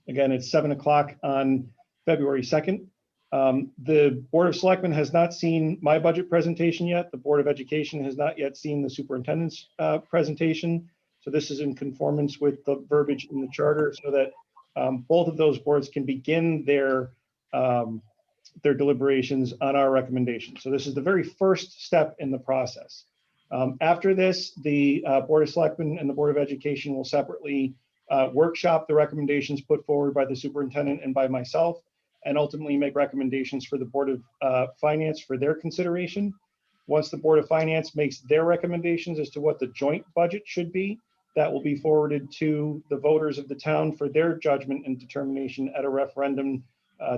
Again, it's 7 o'clock on February 2nd. The Board of Selectmen has not seen my budget presentation yet. The Board of Education has not yet seen the superintendent's presentation. So this is in conformance with the verbiage in the charter so that both of those boards can begin their deliberations on our recommendation. So this is the very first step in the process. After this, the Board of Selectmen and the Board of Education will separately workshop the recommendations put forward by the superintendent and by myself, and ultimately make recommendations for the Board of Finance for their consideration. Once the Board of Finance makes their recommendations as to what the joint budget should be, that will be forwarded to the voters of the town for their judgment and determination at a referendum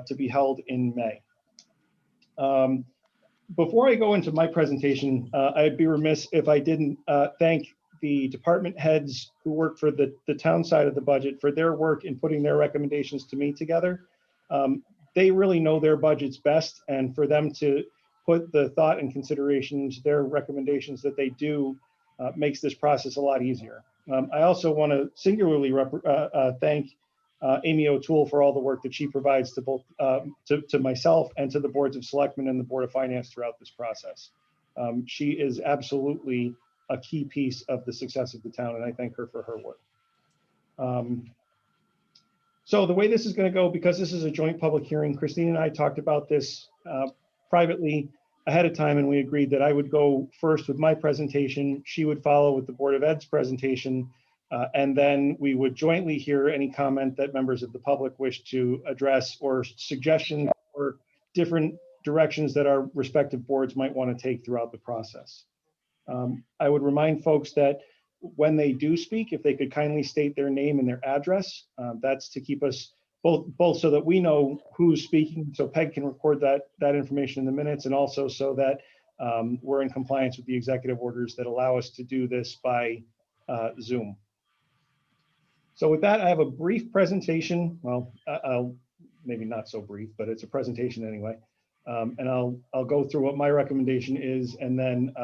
to be held in May. Before I go into my presentation, I'd be remiss if I didn't thank the department heads who work for the town side of the budget for their work in putting their recommendations to me together. They really know their budgets best, and for them to put the thought and consideration into their recommendations that they do makes this process a lot easier. I also want to singularly thank Amy O'Toole for all the work that she provides to both to myself and to the boards of selectmen and the Board of Finance throughout this process. She is absolutely a key piece of the success of the town, and I thank her for her work. So the way this is going to go, because this is a joint public hearing, Christine and I talked about this privately ahead of time, and we agreed that I would go first with my presentation, she would follow with the Board of Ed's presentation, and then we would jointly hear any comment that members of the public wish to address or suggestions or different directions that our respective boards might want to take throughout the process. I would remind folks that when they do speak, if they could kindly state their name and their address, that's to keep us both so that we know who's speaking, so Peg can record that information in the minutes, and also so that we're in compliance with the executive orders that allow us to do this by Zoom. So with that, I have a brief presentation. Well, I'll maybe not so brief, but it's a presentation anyway. And I'll go through what my recommendation is, and then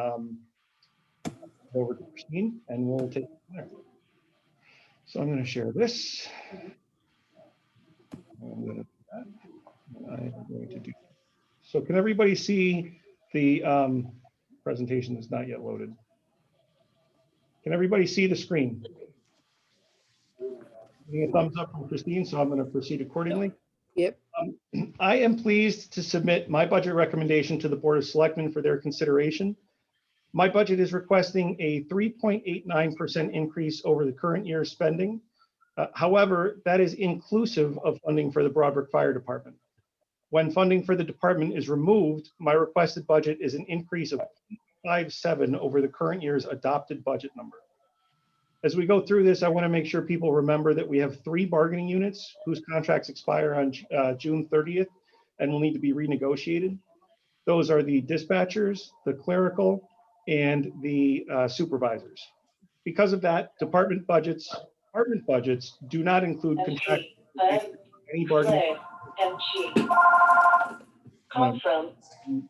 over to Christine, and we'll take it from there. So I'm going to share this. I'm going to do that. I'm going to do. So can everybody see the presentation is not yet loaded? Can everybody see the screen? Giving a thumbs up from Christine, so I'm going to proceed accordingly. Yep. I am pleased to submit my budget recommendation to the Board of Selectmen for their consideration. My budget is requesting a 3.89% increase over the current year's spending. However, that is inclusive of funding for the Broadbrook Fire Department. When funding for the department is removed, my requested budget is an increase of 0.57 over the current year's adopted budget number. As we go through this, I want to make sure people remember that we have 3 bargaining units whose contracts expire on June 30th and will need to be renegotiated. Those are the dispatchers, the clerical, and the supervisors. Because of that, department budgets do not include contract any bargaining. Call from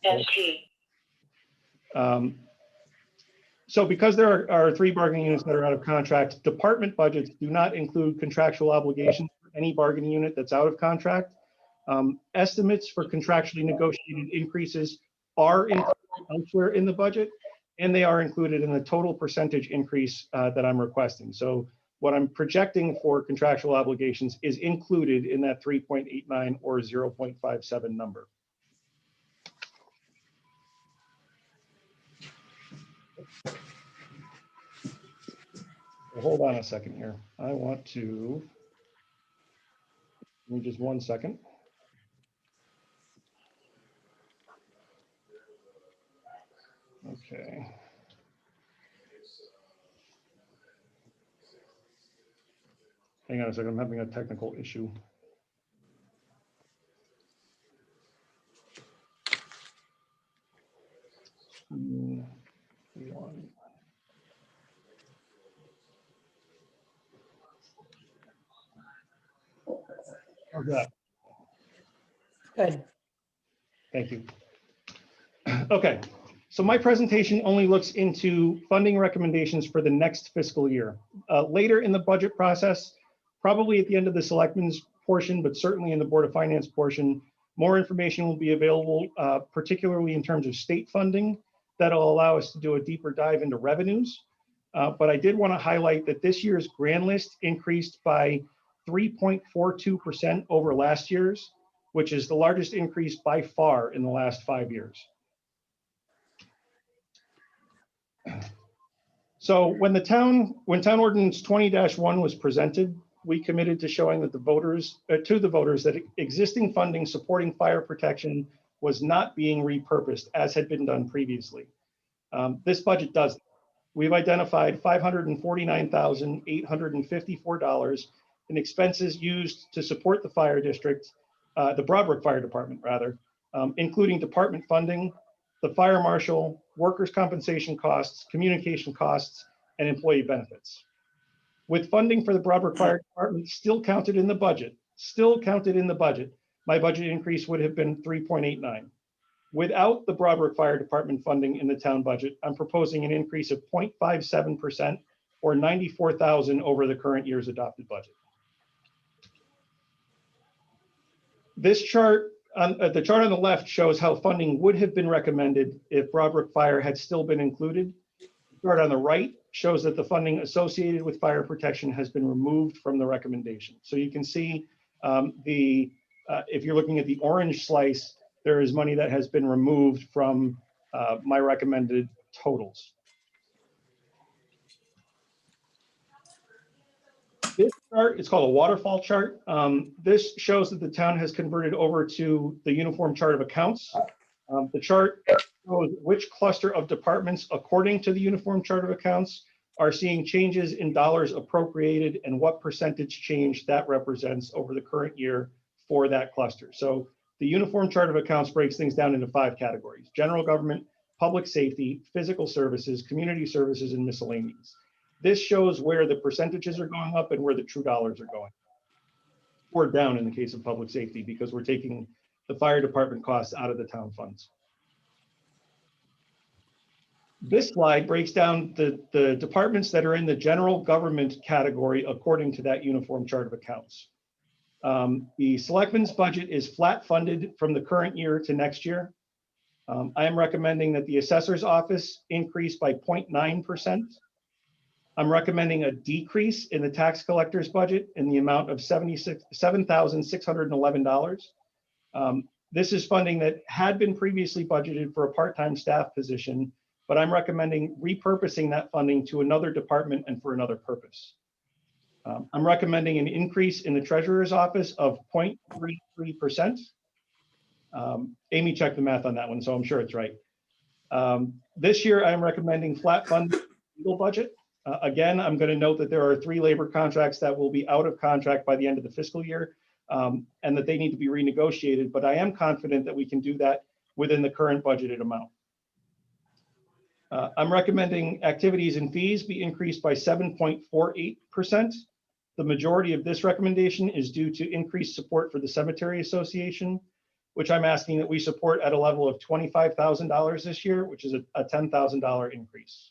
MG. So because there are 3 bargaining units that are out of contract, department budgets do not include contractual obligations for any bargaining unit that's out of contract. Estimates for contractually negotiated increases are included elsewhere in the budget, and they are included in the total percentage increase that I'm requesting. So what I'm projecting for contractual obligations is included in that 3.89 or 0.57 number. So hold on a second here. I want to, give me just 1 second. Okay. Hang on a second, I'm having a technical issue. How's that? Good. Thank you. Okay, so my presentation only looks into funding recommendations for the next fiscal year. Later in the budget process, probably at the end of the selectmen's portion, but certainly in the Board of Finance portion, more information will be available, particularly in terms of state funding. That'll allow us to do a deeper dive into revenues. But I did want to highlight that this year's grand list increased by 3.42% over last year's, which is the largest increase by far in the last 5 years. So when town ordinance 20-1 was presented, we committed to showing that the voters that existing funding supporting fire protection was not being repurposed as had been done previously. This budget does. We've identified $549,854 in expenses used to support the fire district, the Broadbrook Fire Department rather, including department funding, the fire marshal, workers' compensation costs, communication costs, and employee benefits. With funding for the Broadbrook Fire Department still counted in the budget, my budget increase would have been 3.89. Without the Broadbrook Fire Department funding in the town budget, I'm proposing an increase of 0.57% or $94,000 over the current year's adopted budget. This chart, the chart on the left shows how funding would have been recommended if Broadbrook Fire had still been included. The chart on the right shows that the funding associated with fire protection has been removed from the recommendation. So you can see if you're looking at the orange slice, there is money that has been removed from my recommended totals. This chart, it's called a waterfall chart. This shows that the town has converted over to the uniform chart of accounts. The chart shows which cluster of departments, according to the uniform chart of accounts, are seeing changes in dollars appropriated and what percentage change that represents over the current year for that cluster. So the uniform chart of accounts breaks things down into 5 categories: general government, public safety, physical services, community services, and miscellaneous. This shows where the percentages are going up and where the true dollars are going, or down in the case of public safety, because we're taking the fire department costs out of the town funds. This slide breaks down the departments that are in the general government category according to that uniform chart of accounts. The selectmen's budget is flat funded from the current year to next year. I am recommending that the assessor's office increase by 0.9%. I'm recommending a decrease in the tax collector's budget in the amount of $7,611. This is funding that had been previously budgeted for a part-time staff position, but I'm recommending repurposing that funding to another department and for another purpose. I'm recommending an increase in the treasurer's office of 0.33%. Amy checked the math on that one, so I'm sure it's right. This year, I'm recommending flat funded legal budget. Again, I'm going to note that there are 3 labor contracts that will be out of contract by the end of the fiscal year, and that they need to be renegotiated, but I am confident that we can do that within the current budgeted amount. I'm recommending activities and fees be increased by 7.48%. The majority of this recommendation is due to increased support for the Cemetery Association, which I'm asking that we support at a level of $25,000 this year, which is a $10,000 increase.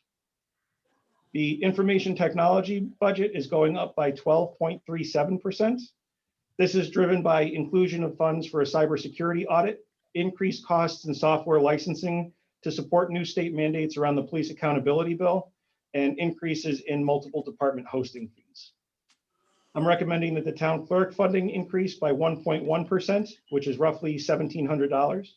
The information technology budget is going up by 12.37%. This is driven by inclusion of funds for a cybersecurity audit, increased costs in software licensing to support new state mandates around the police accountability bill, and increases in multiple department hosting fees. I'm recommending that the town clerk funding increase by 1.1%, which is roughly $1,700.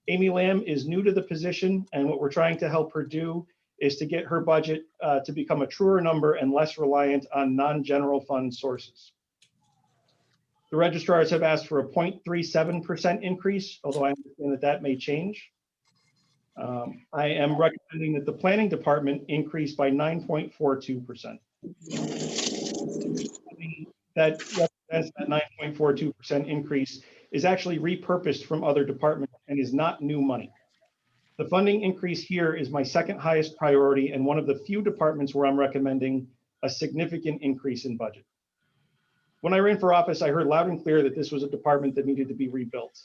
Amy Lamb is new to the position, and what we're trying to help her do is to get her budget to become a truer number and less reliant on non-general fund sources. The registrars have asked for a 0.37% increase, although I understand that that may change. I am recommending that the planning department increase by 9.42%. That represents that 9.42% increase is actually repurposed from other departments and is not new money. The funding increase here is my second highest priority and one of the few departments where I'm recommending a significant increase in budget. When I ran for office, I heard loud and clear that this was a department that needed to be rebuilt.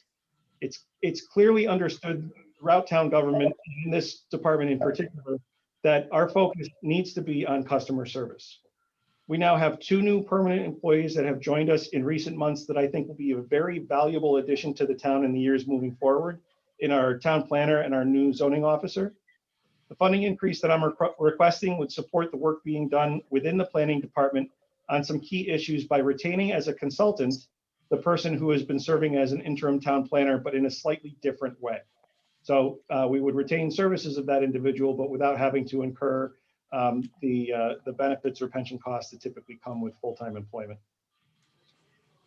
It's clearly understood throughout town government, in this department in particular, that our focus needs to be on customer service. We now have 2 new permanent employees that have joined us in recent months that I think will be a very valuable addition to the town in the years moving forward, in our town planner and our new zoning officer. The funding increase that I'm requesting would support the work being done within the planning department on some key issues by retaining as a consultant the person who has been serving as an interim town planner, but in a slightly different way. So we would retain services of that individual, but without having to incur the benefits or pension costs that typically come with full-time employment.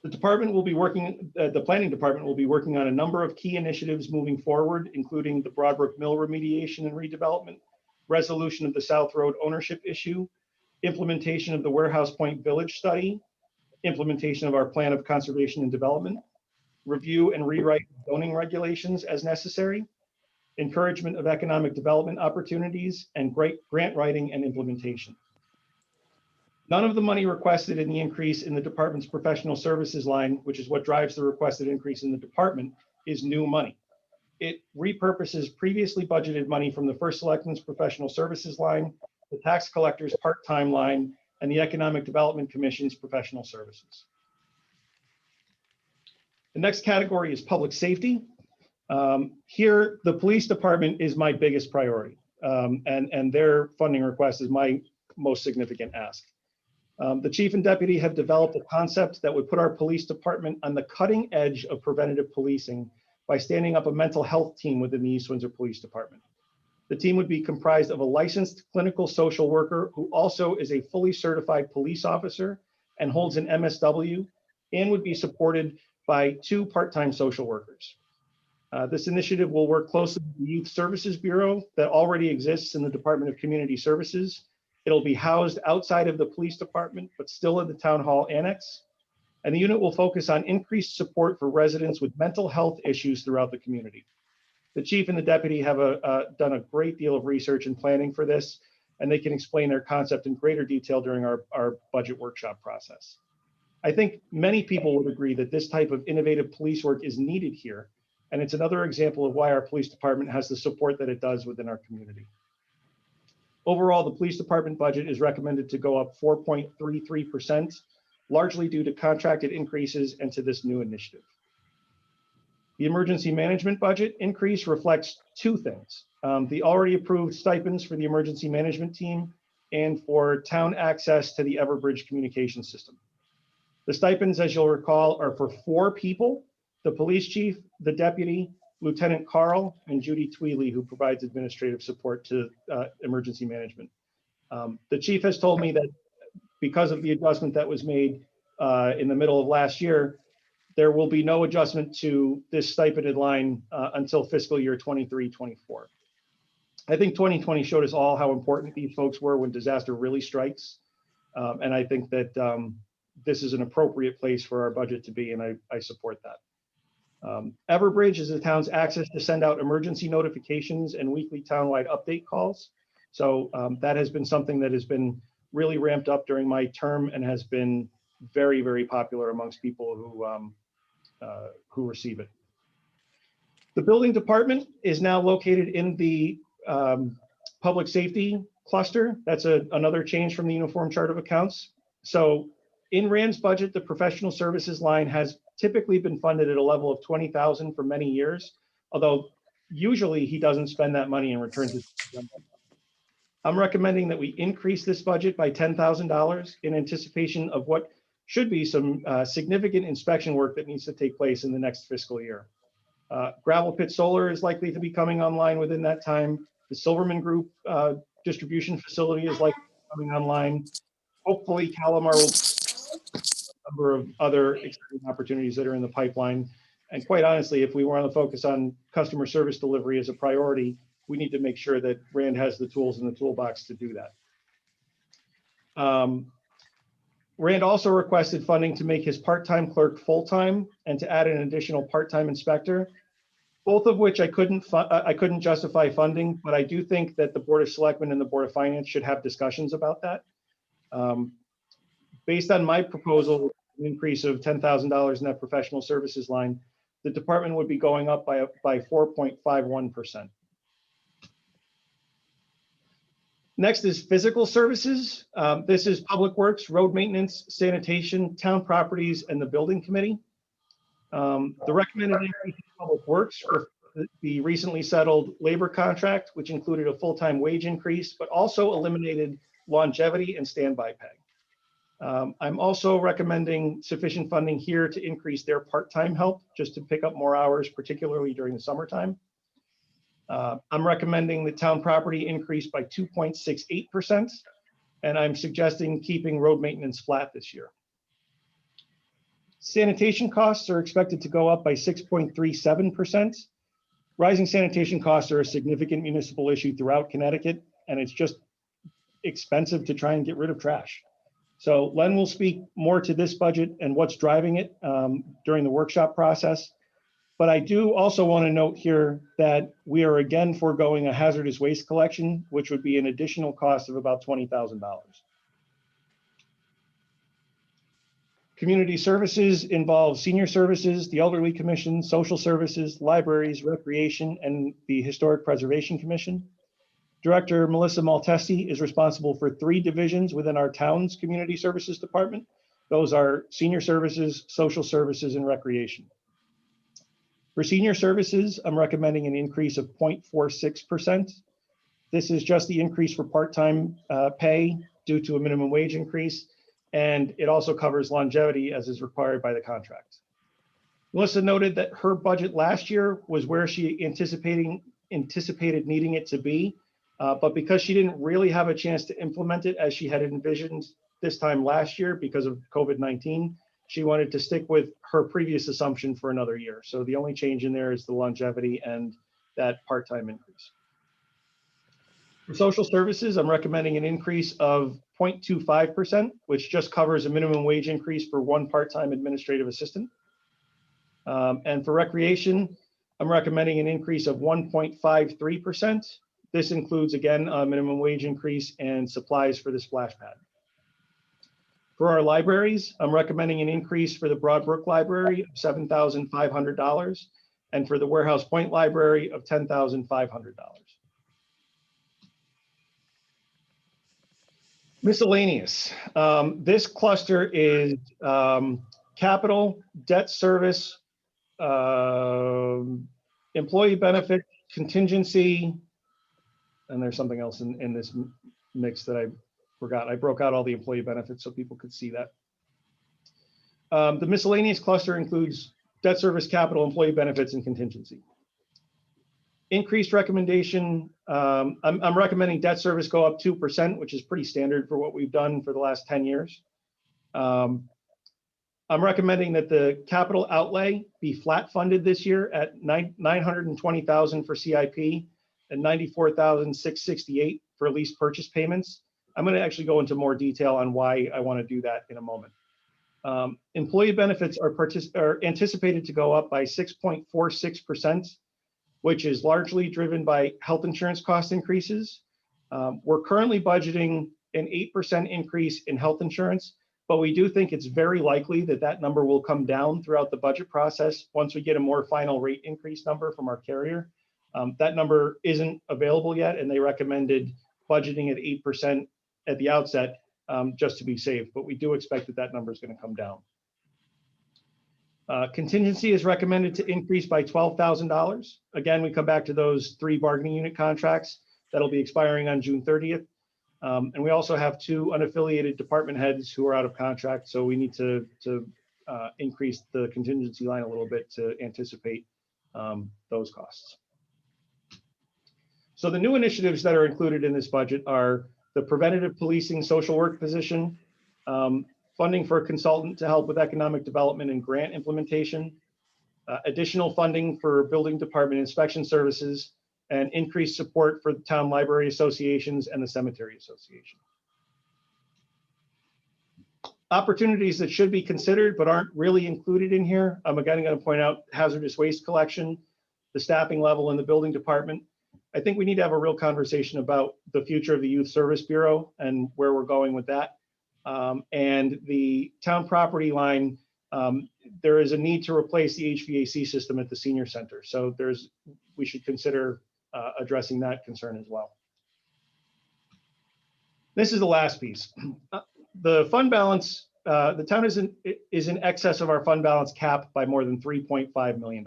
The department will be working, the planning department will be working on a number of key initiatives moving forward, including the Broadbrook Mill remediation and redevelopment, resolution of the South Road ownership issue, implementation of the Warehouse Point Village study, implementation of our plan of conservation and development, review and rewrite zoning regulations as necessary, encouragement of economic development opportunities, and grant writing and implementation. None of the money requested in the increase in the department's professional services line, which is what drives the requested increase in the department, is new money. It repurposes previously budgeted money from the First Selectmen's professional services line, the tax collector's part-time line, and the Economic Development Commission's professional services. The next category is public safety. Here, the police department is my biggest priority, and their funding request is my most significant ask. The chief and deputy have developed a concept that would put our police department on the cutting edge of preventative policing by standing up a mental health team within the East Windsor Police Department. The team would be comprised of a licensed clinical social worker who also is a fully certified police officer and holds an MSW, and would be supported by 2 part-time social workers. This initiative will work closely with the Youth Services Bureau that already exists in the Department of Community Services. It'll be housed outside of the police department, but still in the town hall annex. And the unit will focus on increased support for residents with mental health issues throughout the community. The chief and the deputy have done a great deal of research and planning for this, and they can explain their concept in greater detail during our budget workshop process. I think many people would agree that this type of innovative police work is needed here, and it's another example of why our police department has the support that it does within our community. Overall, the police department budget is recommended to go up 4.33%, largely due to contracted increases and to this new initiative. The emergency management budget increase reflects 2 things. The already approved stipends for the emergency management team and for town access to the Everbridge communication system. The stipends, as you'll recall, are for 4 people: the police chief, the deputy, Lieutenant Carl, and Judy Tweely, who provides administrative support to emergency management. The chief has told me that because of the adjustment that was made in the middle of last year, there will be no adjustment to this stipended line until fiscal year 23-24. I think 2020 showed us all how important these folks were when disaster really strikes. And I think that this is an appropriate place for our budget to be, and I support that. Everbridge is the town's access to send out emergency notifications and weekly townwide update calls. So that has been something that has been really ramped up during my term and has been very, very popular amongst people who receive it. The building department is now located in the public safety cluster. That's another change from the Uniform Chart of Accounts. So in Rand's budget, the professional services line has typically been funded at a level of $20,000 for many years, although usually he doesn't spend that money and returns it. I'm recommending that we increase this budget by $10,000 in anticipation of what should be some significant inspection work that needs to take place in the next fiscal year. Gravel Pit Solar is likely to be coming online within that time. The Silverman Group distribution facility is likely to be coming online. Hopefully Calamar will a number of other exciting opportunities that are in the pipeline. And quite honestly, if we want to focus on customer service delivery as a priority, we need to make sure that Rand has the tools in the toolbox to do that. Rand also requested funding to make his part-time clerk full-time and to add an additional part-time inspector, both of which I couldn't justify funding, but I do think that the Board of Selectmen and the Board of Finance should have discussions about that. Based on my proposal, an increase of $10,000 in that professional services line, the department would be going up by 4.51%. Next is physical services. This is public works, road maintenance, sanitation, town properties, and the building committee. The recommended increase in public works reflects the recently settled labor contract, which included a full-time wage increase, but also eliminated longevity and standby pay. I'm also recommending sufficient funding here to increase their part-time help, just to pick up more hours, particularly during the summertime. I'm recommending the town property increase by 2.68%, and I'm suggesting keeping road maintenance flat this year. Sanitation costs are expected to go up by 6.37%. Rising sanitation costs are a significant municipal issue throughout Connecticut, and it's just expensive to try and get rid of trash. So Len will speak more to this budget and what's driving it during the workshop process. But I do also want to note here that we are again foregoing a hazardous waste collection, which would be an additional cost of about $20,000. Community services involve senior services, the Elderly Commission, social services, libraries, recreation, and the Historic Preservation Commission. Director Melissa Maltesi is responsible for 3 divisions within our town's community services department. Those are senior services, social services, and recreation. For senior services, I'm recommending an increase of 0.46%. This is just the increase for part-time pay due to a minimum wage increase, and it also covers longevity as is required by the contract. Melissa noted that her budget last year was where she anticipated needing it to be, but because she didn't really have a chance to implement it as she had envisioned this time last year because of COVID-19, she wanted to stick with her previous assumption for another year. So the only change in there is the longevity and that part-time increase. For social services, I'm recommending an increase of 0.25%, which just covers a minimum wage increase for 1 part-time administrative assistant. And for recreation, I'm recommending an increase of 1.53%. This includes, again, a minimum wage increase and supplies for the splash pad. For our libraries, I'm recommending an increase for the Broadbrook Library of $7,500 and for the Warehouse Point Library of $10,500. Miscellaneous. This cluster is capital, debt service, employee benefit, contingency, and there's something else in this mix that I forgot. I broke out all the employee benefits so people could see that. The miscellaneous cluster includes debt service, capital, employee benefits, and contingency. Increased recommendation, I'm recommending debt service go up 2%, which is pretty standard for what we've done for the last 10 years. I'm recommending that the capital outlay be flat funded this year at $920,000 for CIP and $94,668 for lease purchase payments. I'm going to actually go into more detail on why I want to do that in a moment. Employee benefits are anticipated to go up by 6.46%, which is largely driven by health insurance cost increases. We're currently budgeting an 8% increase in health insurance, but we do think it's very likely that that number will come down throughout the budget process once we get a more final rate increase number from our carrier. That number isn't available yet, and they recommended budgeting at 8% at the outset just to be safe, but we do expect that that number is going to come down. Contingency is recommended to increase by $12,000. Again, we come back to those 3 bargaining unit contracts that'll be expiring on June 30th. And we also have 2 unaffiliated department heads who are out of contract, so we need to increase the contingency line a little bit to anticipate those costs. So the new initiatives that are included in this budget are the preventative policing social work position, funding for a consultant to help with economic development and grant implementation, additional funding for building department inspection services, and increased support for the town library associations and the cemetery association. Opportunities that should be considered but aren't really included in here, I'm again going to point out hazardous waste collection, the staffing level in the building department. I think we need to have a real conversation about the future of the Youth Service Bureau and where we're going with that. And the town property line, there is a need to replace the HVAC system at the senior center. So we should consider addressing that concern as well. This is the last piece. The fund balance, the town is in excess of our fund balance cap by more than $3.5 million.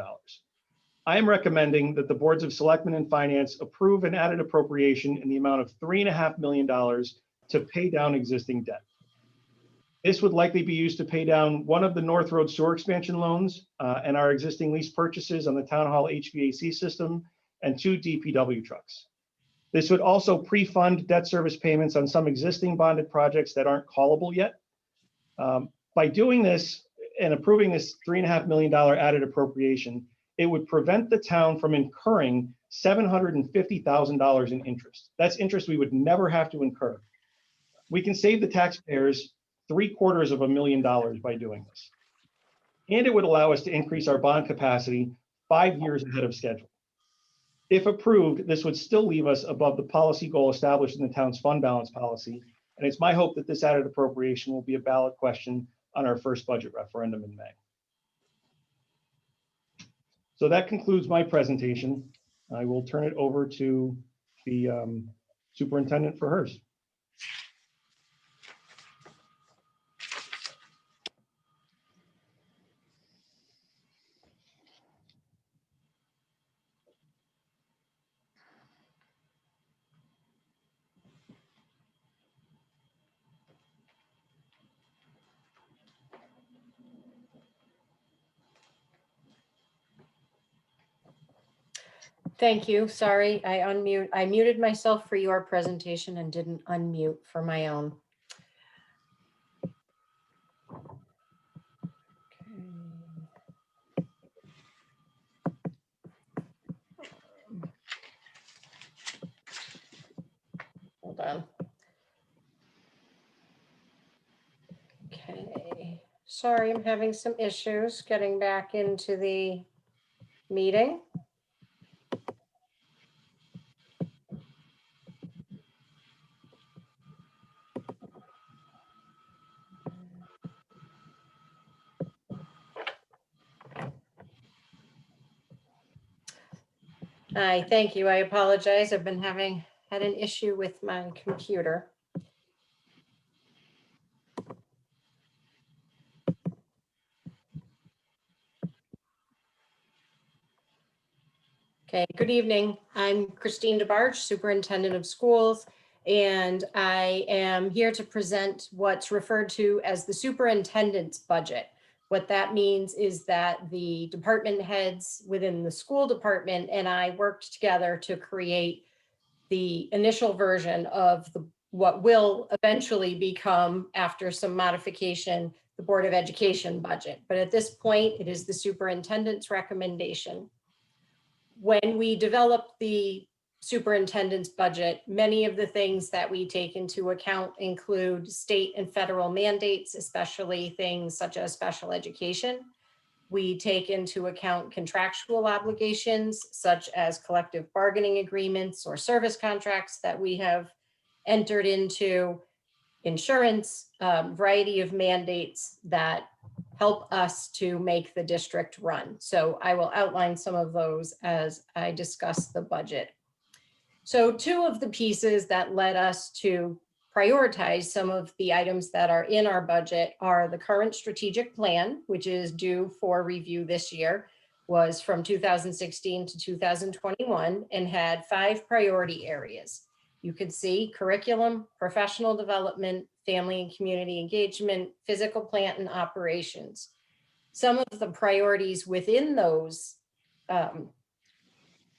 I am recommending that the boards of Selectmen and Finance approve an added appropriation in the amount of $3.5 million to pay down existing debt. This would likely be used to pay down one of the North Road sewer expansion loans and our existing lease purchases on the town hall HVAC system and 2 DPW trucks. This would also pre-fund debt service payments on some existing bonded projects that aren't callable yet. By doing this and approving this $3.5 million added appropriation, it would prevent the town from incurring $750,000 in interest. That's interest we would never have to incur. We can save the taxpayers $750,000 by doing this. And it would allow us to increase our bond capacity 5 years ahead of schedule. If approved, this would still leave us above the policy goal established in the town's fund balance policy. And it's my hope that this added appropriation will be a ballot question on our first budget referendum in May. So that concludes my presentation. I will turn it over to the superintendent for hers. Thank you. Sorry, I muted myself for your presentation and didn't unmute for my own. Hold on. Okay, sorry, I'm having some issues getting back into the meeting. Hi, thank you. I apologize. I've been had an issue with my computer. Okay, good evening. I'm Christine DeBarge, Superintendent of Schools, and I am here to present what's referred to as the Superintendent's Budget. What that means is that the department heads within the school department and I worked together to create the initial version of what will eventually become, after some modification, the Board of Education budget. But at this point, it is the superintendent's recommendation. When we developed the superintendent's budget, many of the things that we take into account include state and federal mandates, especially things such as special education. We take into account contractual obligations such as collective bargaining agreements or service contracts that we have entered into, insurance, variety of mandates that help us to make the district run. So I will outline some of those as I discuss the budget. So two of the pieces that led us to prioritize some of the items that are in our budget are the current strategic plan, which is due for review this year, was from 2016 to 2021 and had 5 priority areas. You could see curriculum, professional development, family and community engagement, physical plant and operations. Some of the priorities within those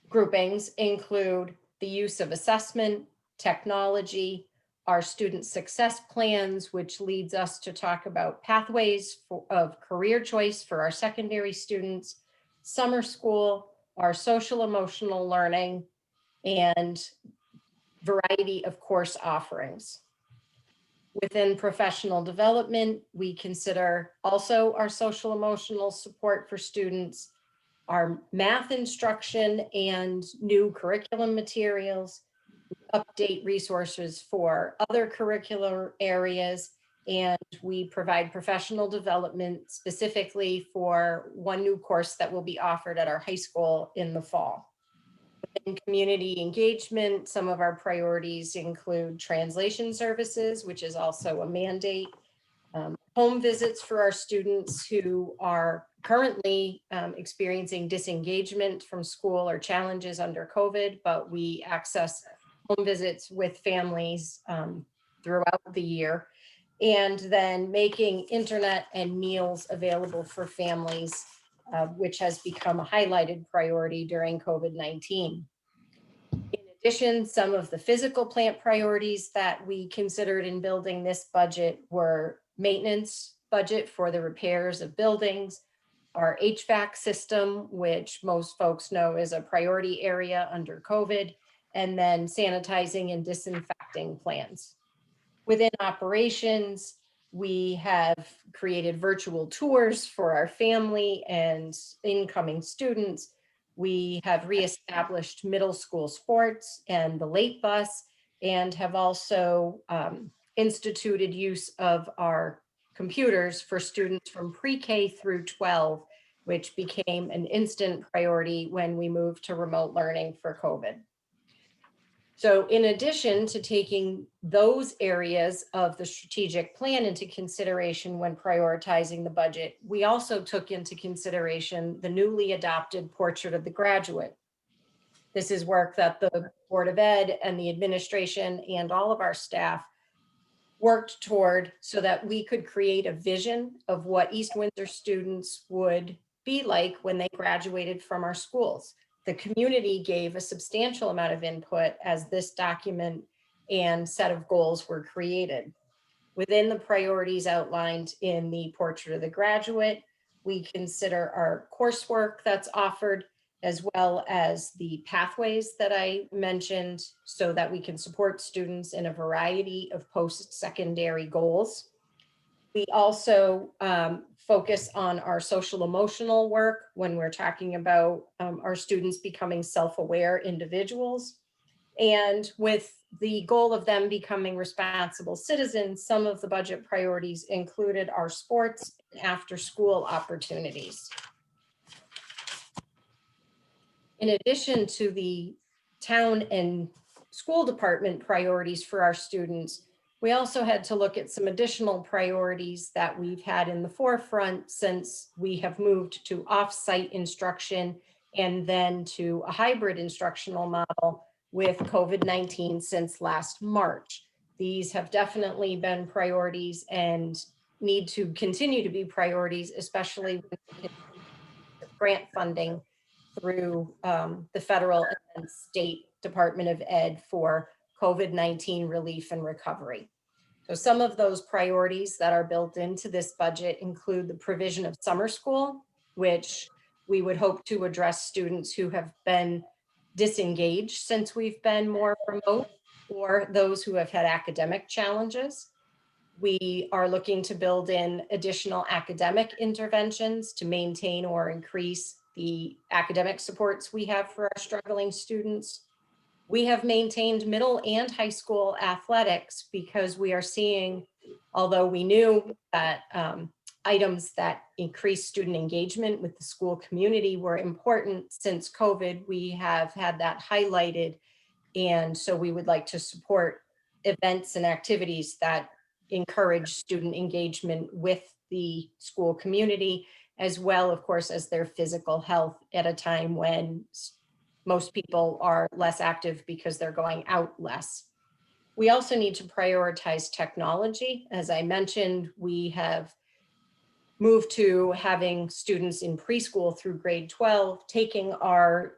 groupings include the use of assessment, technology, our student success plans, which leads us to talk about pathways of career choice for our secondary students, summer school, our social emotional learning, and variety of course offerings. Within professional development, we consider also our social emotional support for students, our math instruction and new curriculum materials, update resources for other curricular areas, and we provide professional development specifically for one new course that will be offered at our high school in the fall. Within community engagement, some of our priorities include translation services, which is also a mandate, home visits for our students who are currently experiencing disengagement from school or challenges under COVID, but we access home visits with families throughout the year. And then making internet and meals available for families, which has become a highlighted priority during COVID-19. In addition, some of the physical plant priorities that we considered in building this budget were maintenance budget for the repairs of buildings, our HVAC system, which most folks know is a priority area under COVID, and then sanitizing and disinfecting plans. Within operations, we have created virtual tours for our family and incoming students. We have reestablished middle school sports and the late bus, and have also instituted use of our computers for students from pre-K through 12, which became an instant priority when we moved to remote learning for COVID. So in addition to taking those areas of the strategic plan into consideration when prioritizing the budget, we also took into consideration the newly adopted Portrait of the Graduate. This is work that the Board of Ed and the administration and all of our staff worked toward so that we could create a vision of what East Windsor students would be like when they graduated from our schools. The community gave a substantial amount of input as this document and set of goals were created. Within the priorities outlined in the Portrait of the Graduate, we consider our coursework that's offered, as well as the pathways that I mentioned, so that we can support students in a variety of post-secondary goals. We also focus on our social emotional work when we're talking about our students becoming self-aware individuals. And with the goal of them becoming responsible citizens, some of the budget priorities included our sports and after-school opportunities. In addition to the town and school department priorities for our students, we also had to look at some additional priorities that we've had in the forefront since we have moved to off-site instruction and then to a hybrid instructional model with COVID-19 since last March. These have definitely been priorities and need to continue to be priorities, especially with grant funding through the federal and state Department of Ed for COVID-19 relief and recovery. So some of those priorities that are built into this budget include the provision of summer school, which we would hope to address students who have been disengaged since we've been more remote, or those who have had academic challenges. We are looking to build in additional academic interventions to maintain or increase the academic supports we have for our struggling students. We have maintained middle and high school athletics because we are seeing, although we knew that items that increase student engagement with the school community were important since COVID, we have had that highlighted. And so we would like to support events and activities that encourage student engagement with the school community, as well, of course, as their physical health at a time when most people are less active because they're going out less. We also need to prioritize technology. As I mentioned, we have moved to having students in preschool through grade 12 taking our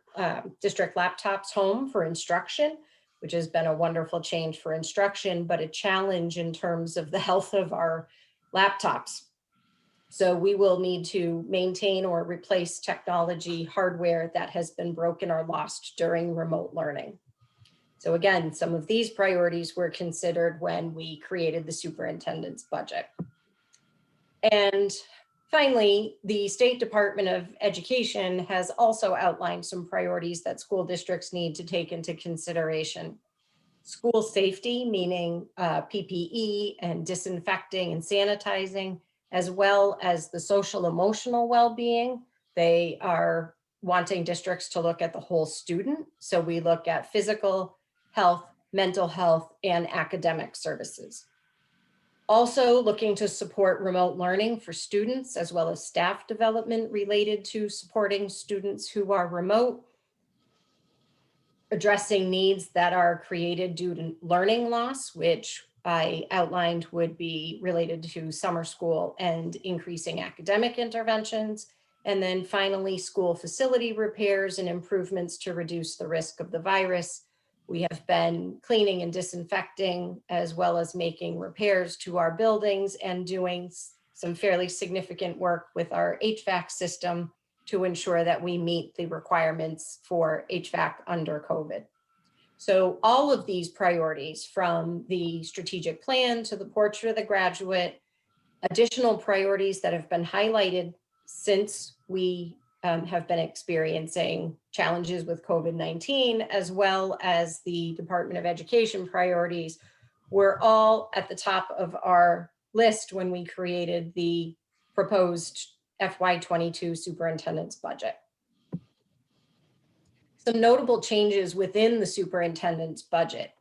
district laptops home for instruction, which has been a wonderful change for instruction, but a challenge in terms of the health of our laptops. So we will need to maintain or replace technology hardware that has been broken or lost during remote learning. So again, some of these priorities were considered when we created the superintendent's budget. And finally, the State Department of Education has also outlined some priorities that school districts need to take into consideration. School safety, meaning PPE and disinfecting and sanitizing, as well as the social emotional well-being. They are wanting districts to look at the whole student. So we look at physical health, mental health, and academic services. Also looking to support remote learning for students, as well as staff development related to supporting students who are remote, addressing needs that are created due to learning loss, which I outlined would be related to summer school and increasing academic interventions. And then finally, school facility repairs and improvements to reduce the risk of the virus. We have been cleaning and disinfecting, as well as making repairs to our buildings and doing some fairly significant work with our HVAC system to ensure that we meet the requirements for HVAC under COVID. So all of these priorities, from the strategic plan to the portrait of the graduate, additional priorities that have been highlighted since we have been experiencing challenges with COVID-19, as well as the Department of Education priorities, were all at the top of our list when we created the proposed FY22 superintendent's budget. Some notable changes within the superintendent's budget.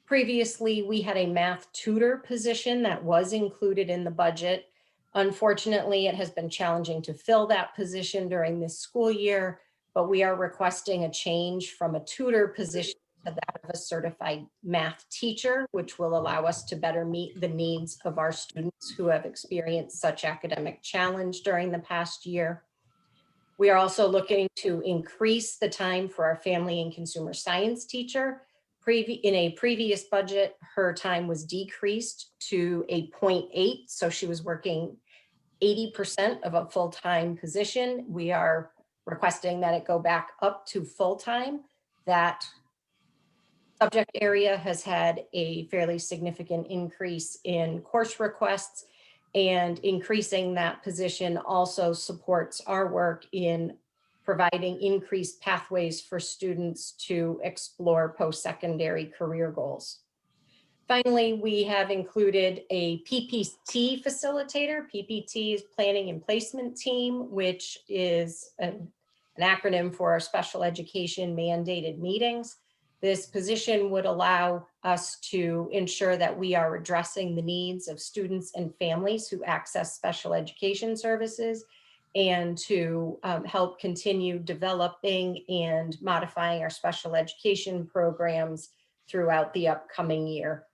Previously, we had a math tutor position that was included in the budget. Unfortunately, it has been challenging to fill that position during this school year, but we are requesting a change from a tutor position to that of a certified math teacher, which will allow us to better meet the needs of our students who have experienced such academic challenge during the past year. We are also looking to increase the time for our family and consumer science teacher. In a previous budget, her time was decreased to a 0.8, so she was working 80% of a full-time position. We are requesting that it go back up to full-time. That subject area has had a fairly significant increase in course requests, and increasing that position also supports our work in providing increased pathways for students to explore post-secondary career goals. Finally, we have included a PPT facilitator. PPT is Planning and Placement Team, which is an acronym for our special education mandated meetings. This position would allow us to ensure that we are addressing the needs of students and families who access special education services, and to help continue developing and modifying our special education programs throughout the upcoming year.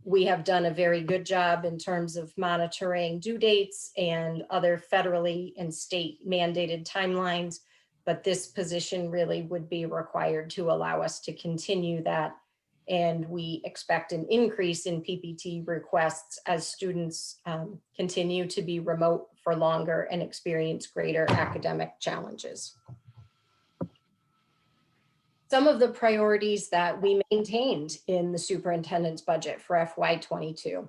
We have done a very good job in terms of monitoring due dates and other federally and state mandated timelines, but this position really would be required to allow us to continue that. And we expect an increase in PPT requests as students continue to be remote for longer and experience greater academic challenges. Some of the priorities that we maintained in the superintendent's budget for FY22.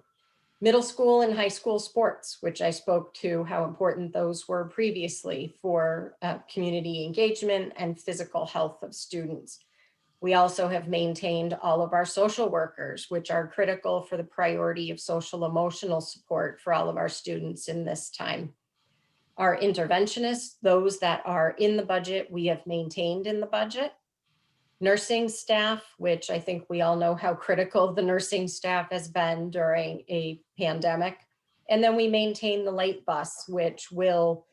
Middle school and high school sports, which I spoke to how important those were previously for community engagement and physical health of students. We also have maintained all of our social workers, which are critical for the priority of social emotional support for all of our students in this time. Our interventionists, those that are in the budget, we have maintained in the budget. Nursing staff, which I think we all know how critical the nursing staff has been during a pandemic. And then we maintain the light bus, which will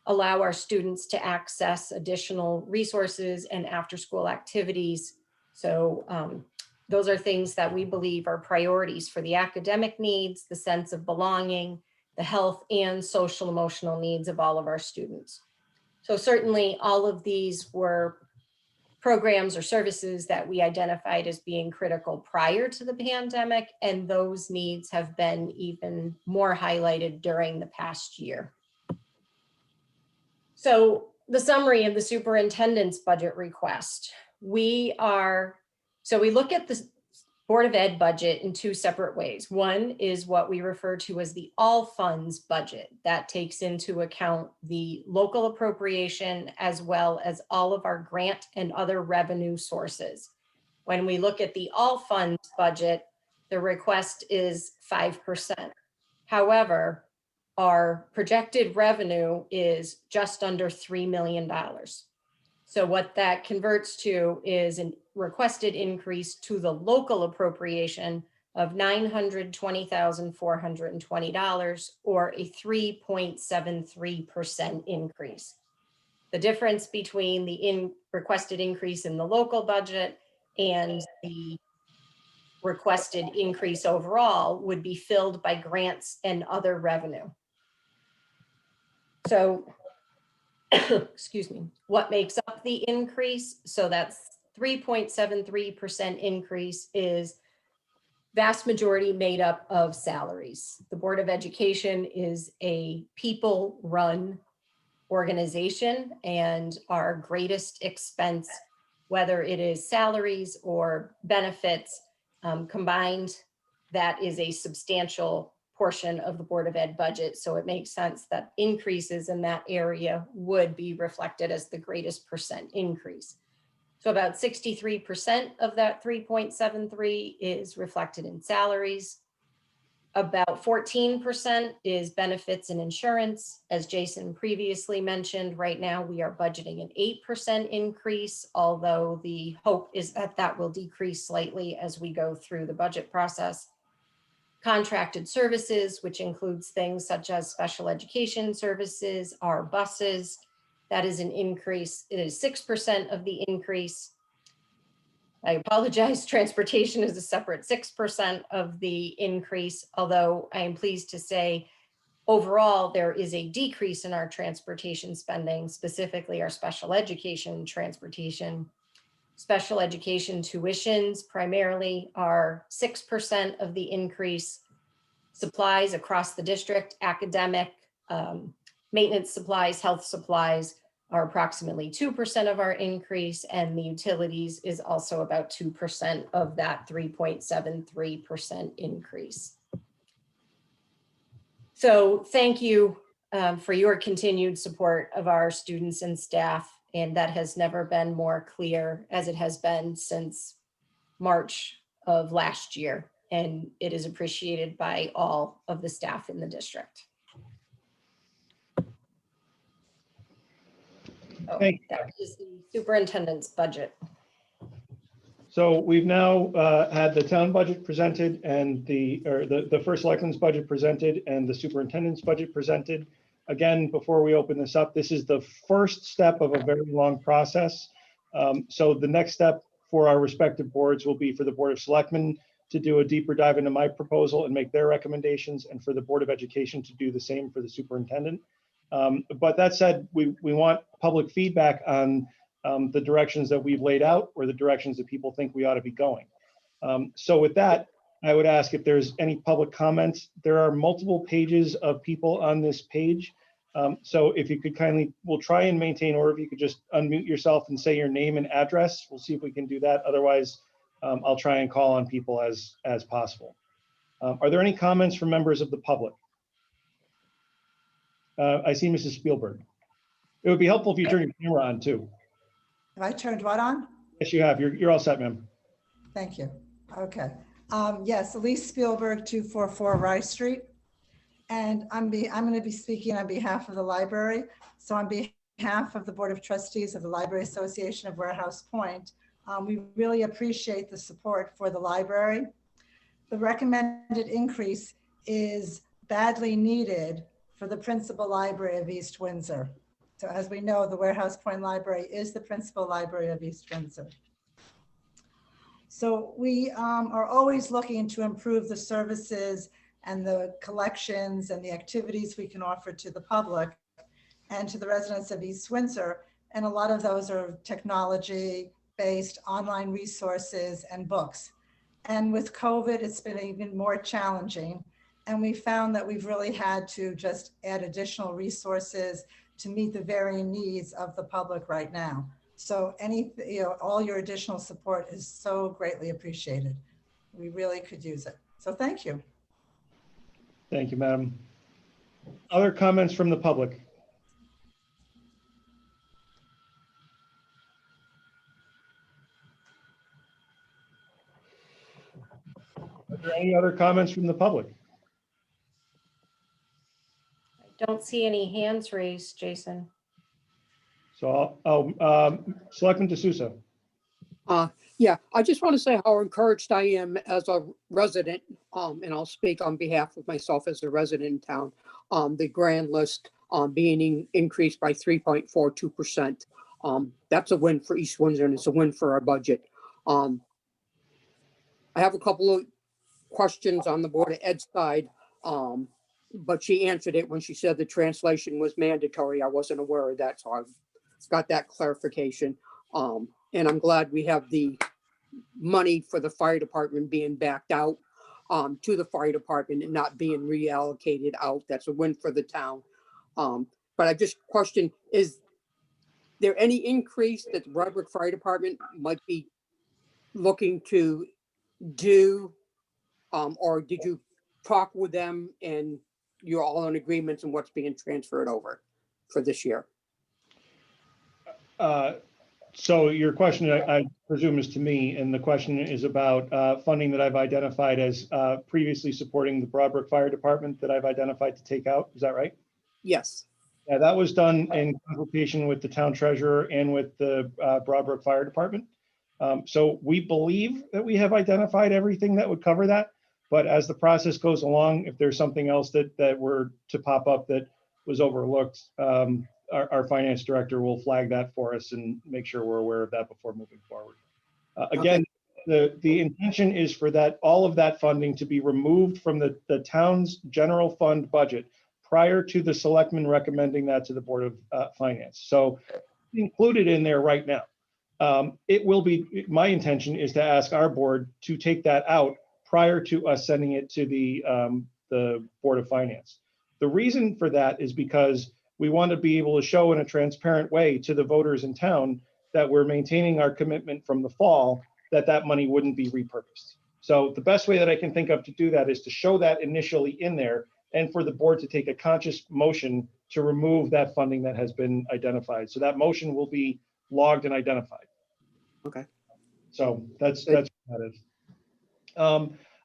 allow our students to access additional resources and after-school activities. So those are things that we believe are priorities for the academic needs, the sense of belonging, the health and social emotional needs of all of our students. So certainly all of these were programs or services that we identified as being critical prior to the pandemic, and those needs have been even more highlighted during the past year. So the summary of the superintendent's budget request. We look at the Board of Ed budget in two separate ways. One is what we refer to as the all funds budget. That takes into account the local appropriation as well as all of our grant and other revenue sources. When we look at the all funds budget, the request is 5%. However, our projected revenue is just under $3 million. So what that converts to is a requested increase to the local appropriation of $920,420, or a 3.73% increase. The difference between the requested increase in the local budget and the requested increase overall would be filled by grants and other revenue. So, excuse me, what makes up the increase? So that's 3.73% increase is vast majority made up of salaries. The Board of Education is a people-run organization, and our greatest expense, whether it is salaries or benefits combined, that is a substantial portion of the Board of Ed budget. So it makes sense that increases in that area would be reflected as the greatest percent increase. So about 63% of that 3.73 is reflected in salaries. About 14% is benefits and insurance. As Jason previously mentioned, right now we are budgeting an 8% increase, although the hope is that that will decrease slightly as we go through the budget process. Contracted services, which includes things such as special education services, our buses, that is an increase. It is 6% of the increase. I apologize, transportation is a separate 6% of the increase, although I am pleased to say overall there is a decrease in our transportation spending, specifically our special education transportation. Special education tuitions primarily are 6% of the increase. Supplies across the district, academic, maintenance supplies, health supplies are approximately 2% of our increase, and the utilities is also about 2% of that 3.73% increase. So thank you for your continued support of our students and staff, and that has never been more clear as it has been since March of last year, and it is appreciated by all of the staff in the district. Oh, Thank you. that is the superintendent's budget. So we've now had the town budget presented and the first selectmen's budget presented and the superintendent's budget presented. Again, before we open this up, this is the first step of a very long process. So the next step for our respective boards will be for the Board of Selectmen to do a deeper dive into my proposal and make their recommendations, and for the Board of Education to do the same for the superintendent. But that said, we want public feedback on the directions that we've laid out or the directions that people think we ought to be going. So with that, I would ask if there's any public comments. There are multiple pages of people on this page. So if you could kindly, we'll try and maintain order. If you could just unmute yourself and say your name and address, we'll see if we can do that. Otherwise, I'll try and call on people as possible. Are there any comments from members of the public? I see Mrs. Spielberg. It would be helpful if you turn your camera on too. Have I turned what on? Yes, you have. You're all set, ma'am. Thank you. Okay. Yes, Elise Spielberg, 244 Rice Street. And I'm going to be speaking on behalf of the library. So on behalf of the Board of Trustees of the Library Association of Warehouse Point, we really appreciate the support for the library. The recommended increase is badly needed for the principal library of East Windsor. So as we know, the Warehouse Point Library is the principal library of East Windsor. So we are always looking to improve the services and the collections and the activities we can offer to the public and to the residents of East Windsor. And a lot of those are technology-based online resources and books. And with COVID, it's been even more challenging. And we found that we've really had to just add additional resources to meet the varying needs of the public right now. So all your additional support is so greatly appreciated. We really could use it. So thank you. Thank you, madam. Other comments from the public? Are there any other comments from the public? Don't see any hands raised, Jason. So Selectman D'Souza. Yeah, I just want to say how encouraged I am as a resident, and I'll speak on behalf of myself as a resident in town. The grand list being increased by 3.42%. That's a win for East Windsor, and it's a win for our budget. I have a couple of questions on the Board of Ed side, but she answered it when she said the translation was mandatory. I wasn't aware of that, so I've got that clarification. And I'm glad we have the money for the fire department being backed out to the fire department and not being reallocated out. That's a win for the town. But I just question, is there any increase that the Broadbrook Fire Department might be looking to do? Or did you talk with them and you're all in agreement on what's being transferred over for this year? So your question, I presume, is to me, and the question is about funding that I've identified as previously supporting the Broadbrook Fire Department that I've identified to take out. Is that right? Yes. Yeah, that was done in consultation with the town treasurer and with the Broadbrook Fire Department. So we believe that we have identified everything that would cover that. But as the process goes along, if there's something else that were to pop up that was overlooked, our finance director will flag that for us and make sure we're aware of that before moving forward. Again, the intention is for that, all of that funding to be removed from the town's general fund budget prior to the selectmen recommending that to the Board of Finance. So included in there right now. It will be, my intention is to ask our board to take that out prior to us sending it to the Board of Finance. The reason for that is because we want to be able to show in a transparent way to the voters in town that we're maintaining our commitment from the fall, that money wouldn't be repurposed. So the best way that I can think of to do that is to show that initially in there and for the board to take a conscious motion to remove that funding that has been identified. So that motion will be logged and identified. Okay. So that's what that is.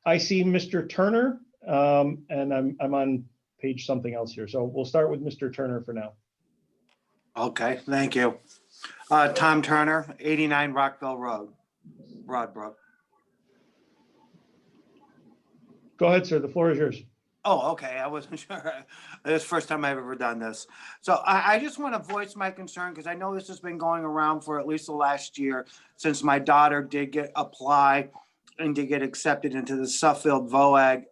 I see Mr. Turner, and I'm on page something else here. So we'll start with Mr. Turner for now. Okay, thank you. Tom Turner, 89 Rockville Road, Broadbrook. Go ahead, sir. The floor is yours. Oh, okay, I wasn't sure. This is the first time I've ever done this. So I just want to voice my concern because I know this has been going around for at least the last year since my daughter did apply and to get accepted into the Suffield VOAG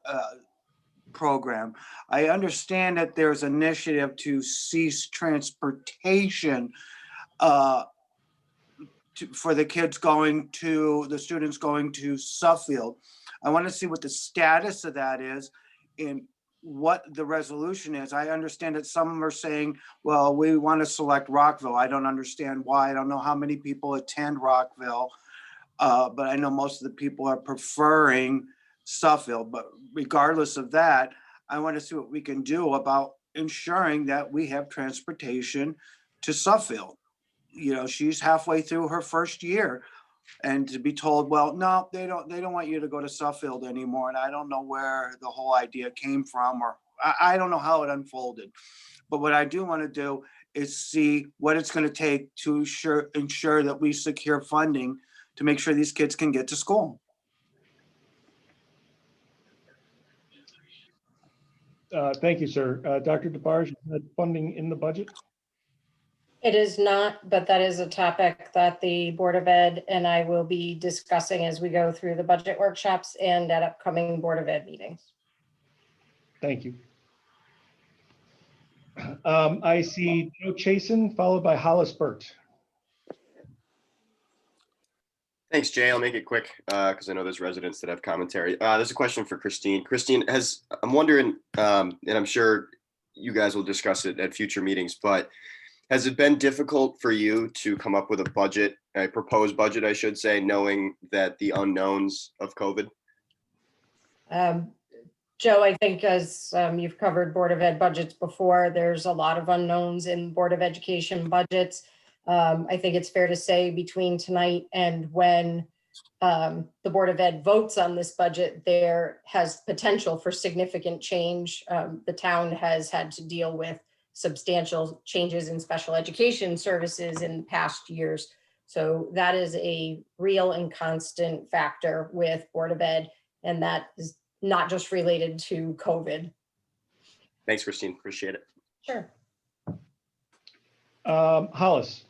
program. I understand that there's initiative to cease transportation for the kids the students going to Suffield. I want to see what the status of that is and what the resolution is. I understand that some are saying, well, we want to select Rockville. I don't understand why. I don't know how many people attend Rockville, but I know most of the people are preferring Suffield. But regardless of that, I want to see what we can do about ensuring that we have transportation to Suffield. You know, she's halfway through her first year. And to be told, well, no, they don't want you to go to Suffield anymore. And I don't know where the whole idea came from, or I don't know how it unfolded. But what I do want to do is see what it's going to take to ensure that we secure funding to make sure these kids can get to school. Thank you, sir. Dr. DeBarge, is that funding in the budget? It is not, but that is a topic that the Board of Ed and I will be discussing as we go through the budget workshops and at upcoming Board of Ed meetings. Thank you. I see Joe Chasen followed by Hollis Burt. Thanks, Jay. I'll make it quick because I know there's residents that have commentary. There's a question for Christine. Christine, I'm wondering, and I'm sure you guys will discuss it at future meetings, but has it been difficult for you to come up with a proposed budget, I should say, knowing that the unknowns of COVID? Joe, I think as you've covered Board of Ed budgets before, there's a lot of unknowns in Board of Education budgets. I think it's fair to say between tonight and when the Board of Ed votes on this budget, there has potential for significant change. The town has had to deal with substantial changes in special education services in past years. So that is a real and constant factor with Board of Ed, and that is not just related to COVID. Thanks, Christine. Appreciate it. Sure. Hollis.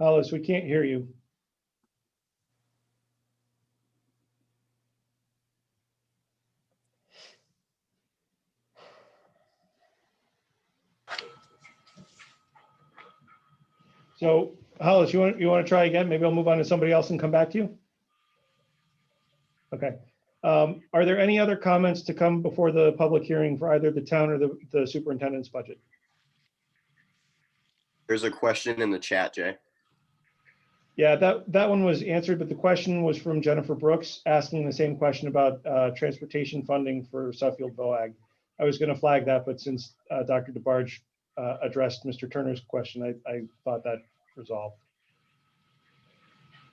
Hollis, we can't hear you. So Hollis, you want to try again? Maybe I'll move on to somebody else and come back to you. Okay. Are there any other comments to come before the public hearing for either the town or the superintendent's budget? There's a question in the chat, Jay. Yeah, that one was answered, but the question was from Jennifer Brooks asking the same question about transportation funding for Suffield VOAG. I was going to flag that, but since Dr. DeBarge addressed Mr. Turner's question, I thought that resolved.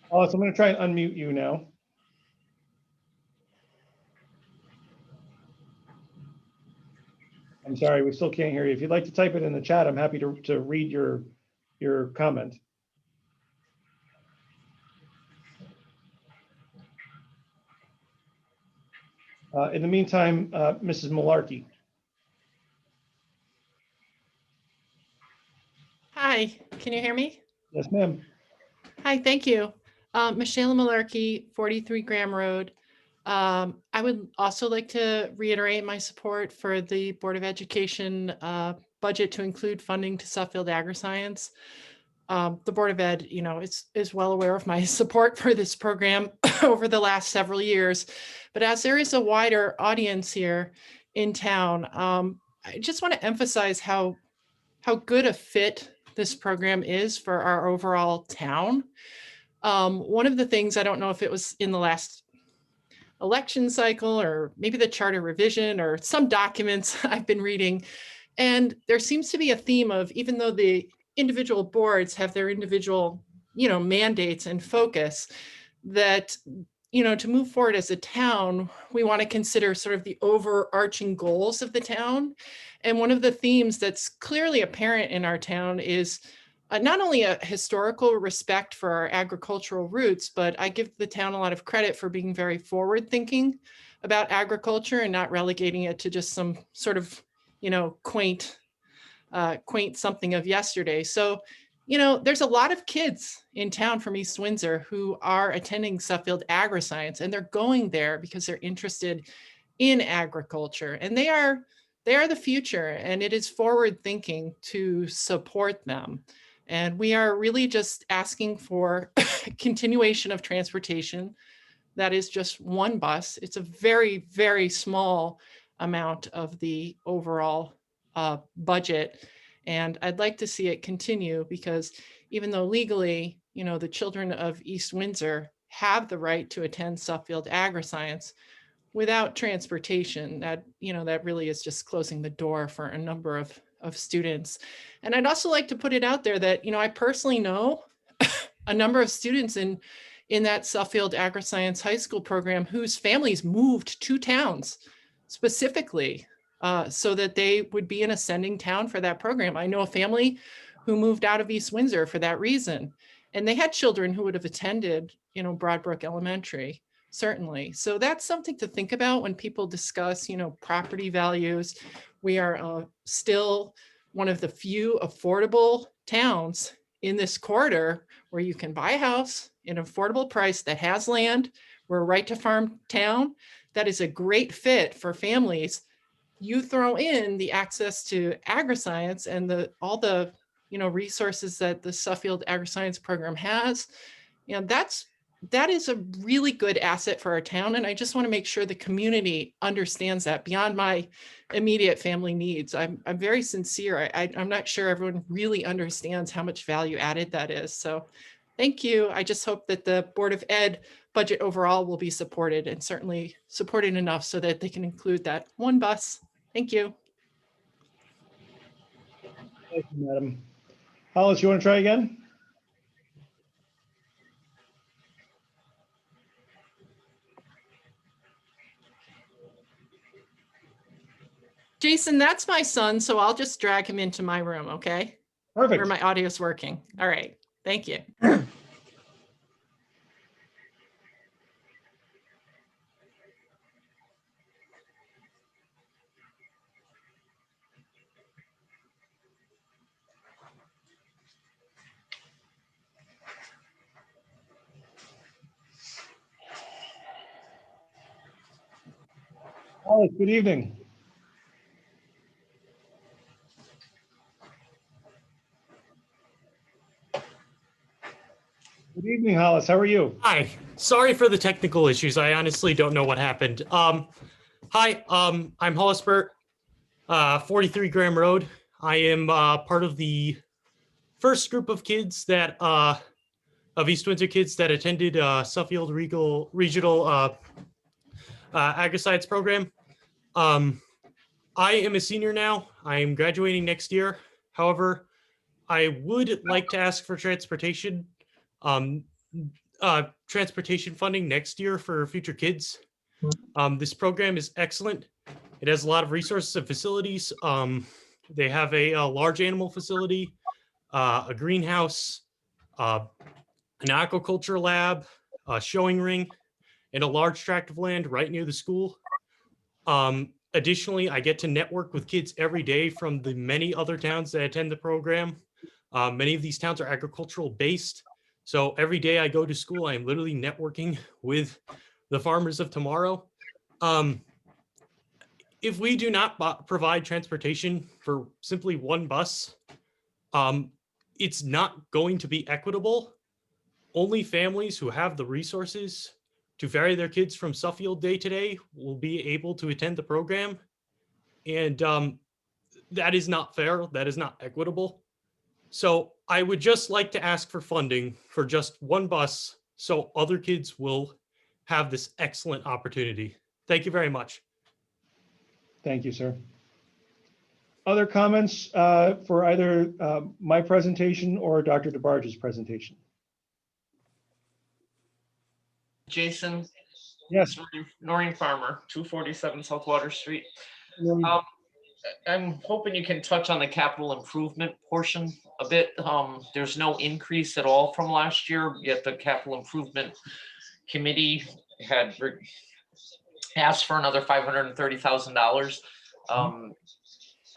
Hollis, I'm going to try and unmute you now. I'm sorry, we still can't hear you. If you'd like to type it in the chat, I'm happy to read your comment. In the meantime, Mrs. Malarkey. Hi, can you hear me? Yes, ma'am. Hi, thank you. Michelle Malarkey, 43 Graham Road. I would also like to reiterate my support for the Board of Education budget to include funding to Suffield AgriScience. The Board of Ed, is well aware of my support for this program over the last several years. But as there is a wider audience here in town, I just want to emphasize how good a fit this program is for our overall town. One of the things, I don't know if it was in the last election cycle or maybe the charter revision or some documents I've been reading, and there seems to be a theme of, even though the individual boards have their individual, mandates and focus, that, to move forward as a town, we want to consider sort of the overarching goals of the town. And one of the themes that's clearly apparent in our town is not only a historical respect for our agricultural roots, but I give the town a lot of credit for being very forward thinking about agriculture and not relegating it to just some sort of, quaint something of yesterday. So, there's a lot of kids in town from East Windsor who are attending Suffield AgriScience, and they're going there because they're interested in agriculture, and they are the future, and it is forward thinking to support them. And we are really just asking for continuation of transportation. That is just one bus. It's a very, very small amount of the overall budget. And I'd like to see it continue, because even though legally, the children of East Windsor have the right to attend Suffield AgriScience, without transportation, that really is just closing the door for a number of students. And I'd also like to put it out there that, I personally know a number of students in that Suffield AgriScience high school program whose families moved to towns specifically so that they would be in a sending town for that program. I know a family who moved out of East Windsor for that reason, and they had children who would have attended, Broadbrook Elementary, certainly. So that's something to think about when people discuss, property values. We are still one of the few affordable towns in this corridor where you can buy a house at an affordable price that has land. We're a right to farm town. That is a great fit for families. You throw in the access to agri-science and all the resources that the Suffield AgriScience program has, that is a really good asset for our town. And I just want to make sure the community understands that beyond my immediate family needs. I'm very sincere. I'm not sure everyone really understands how much value added that is. So thank you. I just hope that the Board of Ed budget overall will be supported, and certainly supported enough so that they can include that one bus. Thank you. Thank you, madam. Hollis, you want to try again? Jason, that's my son, so I'll just drag him into my room, okay? Where Perfect. my audio's working. All right, thank you. Hollis, good evening. Good evening, Hollis. How are you? Hi, sorry for the technical issues. I honestly don't know what happened. Hi, I'm Hollis, 43 Graham Road. I am part of the first group of kids that of East Windsor kids that attended Suffield Regional Agri-Science program. I am a senior now. I am graduating next year. However, I would like to ask for transportation funding next year for future kids. This program is excellent. It has a lot of resources and facilities. They have a large animal facility, a greenhouse, an aquaculture lab, a showing ring, and a large tract of land right near the school. Additionally, I get to network with kids every day from the many other towns that attend the program. Many of these towns are agricultural based. So every day I go to school, I am literally networking with the farmers of tomorrow. If we do not provide transportation for simply one bus, it's not going to be equitable. Only families who have the resources to ferry their kids from Suffield day to day will be able to attend the program. And that is not fair. That is not equitable. So I would just like to ask for funding for just one bus so other kids will have this excellent opportunity. Thank you very much. Thank you, sir. Other comments for either my presentation or Dr. DeBarge's presentation? Jason, Yes. Noreen Farmer, 247 South Water Street. Noreen. I'm hoping you can touch on the capital improvement portion a bit. There's no increase at all from last year, yet the capital improvement committee had asked for another $530,000.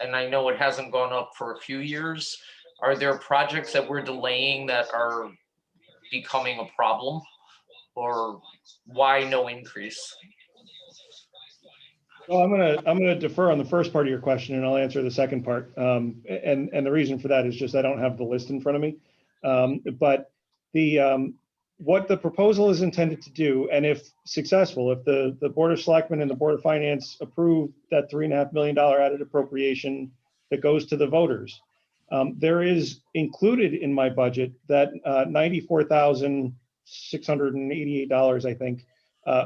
And I know it hasn't gone up for a few years. Are there projects that we're delaying that are becoming a problem? Or why no increase? Well, I'm gonna defer on the first part of your question, and I'll answer the second part. And the reason for that is just I don't have the list in front of me. But what the proposal is intended to do, and if successful, if the Board of Selectmen and the Board of Finance approve that $3.5 million added appropriation that goes to the voters, there is included in my budget that $94,688, I think,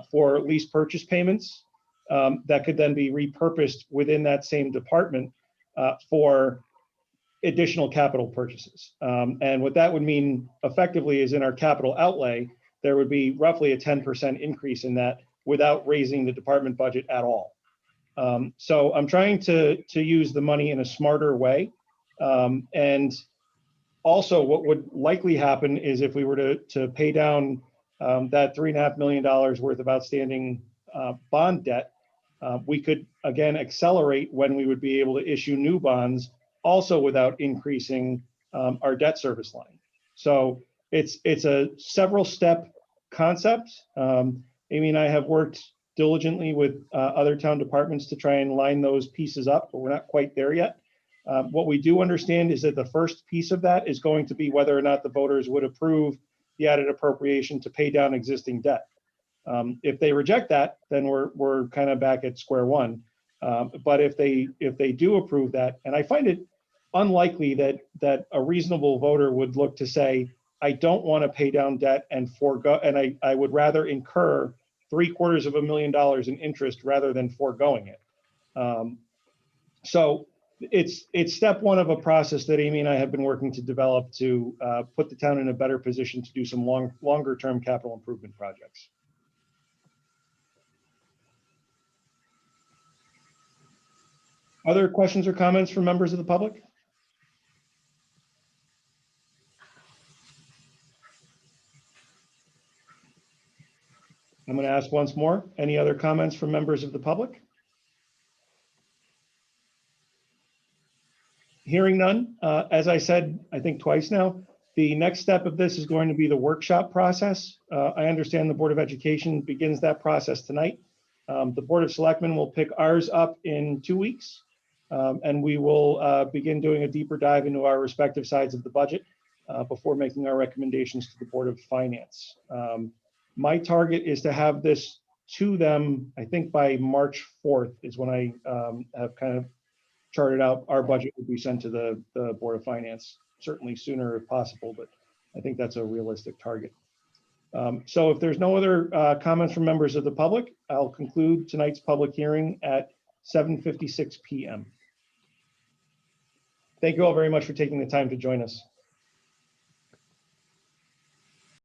for lease purchase payments. That could then be repurposed within that same department for additional capital purchases. And what that would mean effectively is in our capital outlay, there would be roughly a 10% increase in that without raising the department budget at all. So I'm trying to use the money in a smarter way. And also what would likely happen is if we were to pay down that $3.5 million worth of outstanding bond debt, we could again accelerate when we would be able to issue new bonds also without increasing our debt service line. So it's a several step concept. Amy and I have worked diligently with other town departments to try and line those pieces up, but we're not quite there yet. What we do understand is that the first piece of that is going to be whether or not the voters would approve the added appropriation to pay down existing debt. If they reject that, then we're kind of back at square one. But if they do approve that, and I find it unlikely that a reasonable voter would look to say, I don't want to pay down debt and forego, and I would rather incur $750,000 in interest rather than foregoing it. So it's step one of a process that Amy and I have been working to develop to put the town in a better position to do some longer term capital improvement projects. Other questions or comments from members of the public? I'm going to ask once more, any other comments from members of the public? Hearing none, as I said, I think twice now, the next step of this is going to be the workshop process. I understand the Board of Education begins that process tonight. The Board of Selectmen will pick ours up in 2 weeks. And we will begin doing a deeper dive into our respective sides of the budget before making our recommendations to the Board of Finance. My target is to have this to them, I think by March 4th is when I have kind of charted out our budget will be sent to the Board of Finance, certainly sooner if possible, but I think that's a realistic target. So if there's no other comments from members of the public, I'll conclude tonight's public hearing at 7:56 p.m. Thank you all very much for taking the time to join us.